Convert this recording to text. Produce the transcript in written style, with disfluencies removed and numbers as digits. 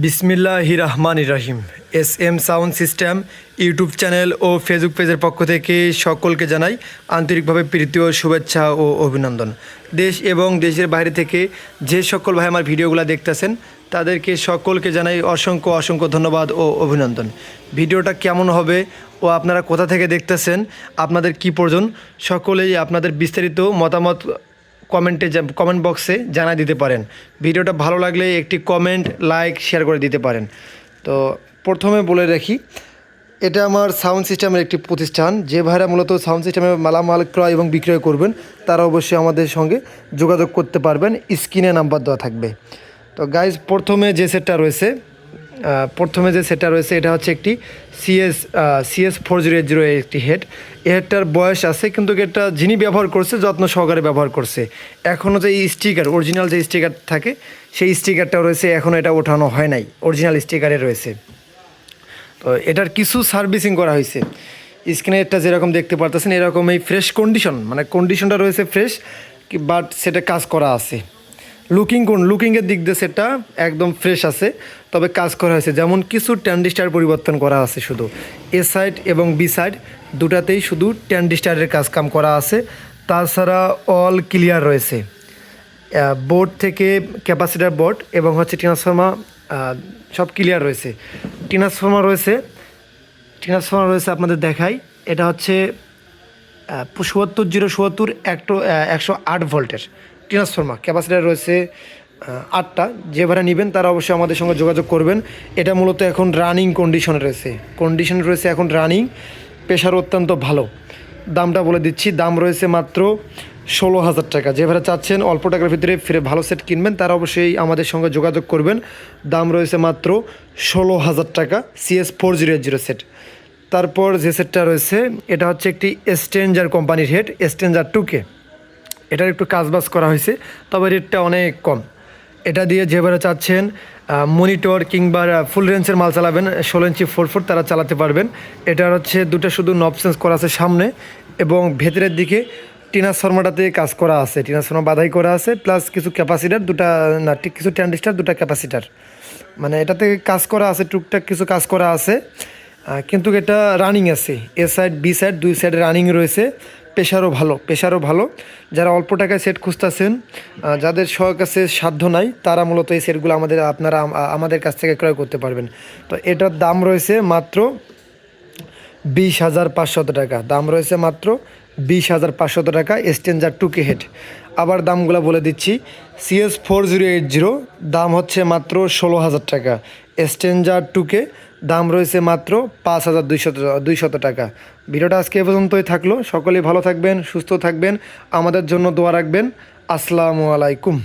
বিসমিল্লাহির রহমানির রহিম। S M sound system YouTube channel ও ফেসবুক পেজের পক্ষ থেকে সকলকে জানাই আন্তরিকভাবে প্রীতি ও শুভেচ্ছা ও অভিনন্দন। দেশ এবং দেশের বাইরে থেকে যে সকল ভাই আমার ভিডিওগুলো দেখতেছেন তাদেরকে সকলকে জানাই অসংখ্য অসংখ্য ধন্যবাদ ও অভিনন্দন। ভিডিওটা কেমন হবে ও আপনারা কোথা থেকে দেখতেছেন, আপনাদের কি প্রয়োজন, সকলেই আপনাদের বিস্তারিত মতামত কমেন্ট বক্সে জানাই দিতে পারেন। ভিডিওটা ভালো লাগলে একটি কমেন্ট, লাইক, শেয়ার করে দিতে পারেন। তো প্রথমে বলে রাখি, এটা আমার সাউন্ড সিস্টেমের একটি প্রতিষ্ঠান। যে ভাইরা মূলত সাউন্ড সিস্টেমের মালামাল ক্রয় এবং বিক্রয় করবেন তারা অবশ্যই আমাদের সঙ্গে যোগাযোগ করতে পারবেন, স্ক্রিনে নাম্বার দেওয়া থাকবে। তো গাইজ, প্রথমে যে সেটটা রয়েছে এটা হচ্ছে একটি সিএস 4080 একটি হেডটার বয়স আছে, কিন্তু এটা যিনি ব্যবহার করছে যত্ন সহকারে ব্যবহার করছে। এখনও যে স্টিকার, অরিজিনাল যে স্টিকার থাকে সেই স্টিকারটাও রয়েছে, এখনও এটা ওঠানো হয় নাই, অরিজিনাল স্টিকারে রয়েছে। তো এটার কিছু সার্ভিসিং করা হয়েছে। স্ক্রিনে এটা যেরকম দেখতে পারতেছেন এরকম এই ফ্রেশ কন্ডিশন, মানে কন্ডিশনটা রয়েছে ফ্রেশ, বাট সেটা কাজ করা আছে। লুকিংয়ের দিক দিয়ে সেটা একদম ফ্রেশ আছে, তবে কাজ করা হয়েছে। যেমন কিছু ট্যান্ডিস্টার পরিবর্তন করা আছে, শুধু এ সাইড এবং বি সাইড দুটাতেই শুধু ট্যান্ডিস্টারের কাম করা আছে। তাছাড়া অল ক্লিয়ার রয়েছে। বোর্ড থেকে ক্যাপাসিটার বোর্ড এবং হচ্ছে ট্রান্সফর্মার সব ক্লিয়ার রয়েছে। ট্রান্সফর্মার রয়েছে আপনাদের দেখাই। এটা হচ্ছে 74070 108 ভোল্টের ট্রান্সফর্মার। ক্যাপাসিটার রয়েছে 8টা। যে ভাড়া নেবেন তারা অবশ্যই আমাদের সঙ্গে যোগাযোগ করবেন। এটা মূলত এখন রানিং কন্ডিশনে রয়েছে এখন রানিং। প্রেশার অত্যন্ত ভালো। দামটা বলে দিচ্ছি, দাম রয়েছে মাত্র 16,000 টাকা। যে ভাড়া চাচ্ছেন অল্প টাকার ভিতরে ফিরে ভালো সেট কিনবেন তারা অবশ্যই আমাদের সঙ্গে যোগাযোগ করবেন। দাম রয়েছে মাত্র 16,000 টাকা, CS 4080 সেট। তারপর যে সেটটা রয়েছে এটা হচ্ছে একটি স্ট্রেঞ্জার কোম্পানির হেড, স্ট্রেঞ্জার 2K। এটার একটু কাজবাজ করা হয়েছে, তবে রেটটা অনেক কম। এটা দিয়ে যেভাবে চাচ্ছেন মনিটর কিংবা ফুল রেঞ্জের মাল চালাবেন, 16 ইঞ্চি 4 ফুট তারা চালাতে পারবেন। এটার হচ্ছে দুটো শুধু নব চেঞ্জ করা আছে সামনে, এবং ভেতরের দিকে ট্রান্সফর্মারটাতে কাজ করা আছে, ট্রান্সফর্মার বাধাই করা আছে, প্লাস কিছু ক্যাপাসিটার কিছু ট্যান্ডিস্টার, দুটা ক্যাপাসিটার, মানে এটাতে কাজ করা আছে, টুকটাক কিছু কাজ করা আছে। কিন্তু এটা রানিং আছে, এ সাইড বি সাইড দুই সাইডে রানিং রয়েছে। প্রেশারও ভালো। যারা অল্প টাকায় সেট খুঁজতেছেন, যাদের কাছে সাধ্য নাই, তারা মূলত এই সেটগুলো আপনারা আমাদের কাছ থেকে ক্রয় করতে পারবেন। তো এটার দাম রয়েছে মাত্র 20,500 টাকা। দাম রয়েছে মাত্র 20,500 টাকা, স্ট্রেঞ্জার 2K হেড। আবার দামগুলো বলে দিচ্ছি। CS 4080 দাম হচ্ছে মাত্র 16,000 টাকা। স্ট্রেঞ্জার 2K দাম রয়েছে মাত্র 5,200 টাকা। ভিডিওটা আজকে এ পর্যন্তই থাকলো। সকলেই ভালো থাকবেন, সুস্থ থাকবেন, আমাদের জন্য দোয়া রাখবেন। আসসালামু আলাইকুম।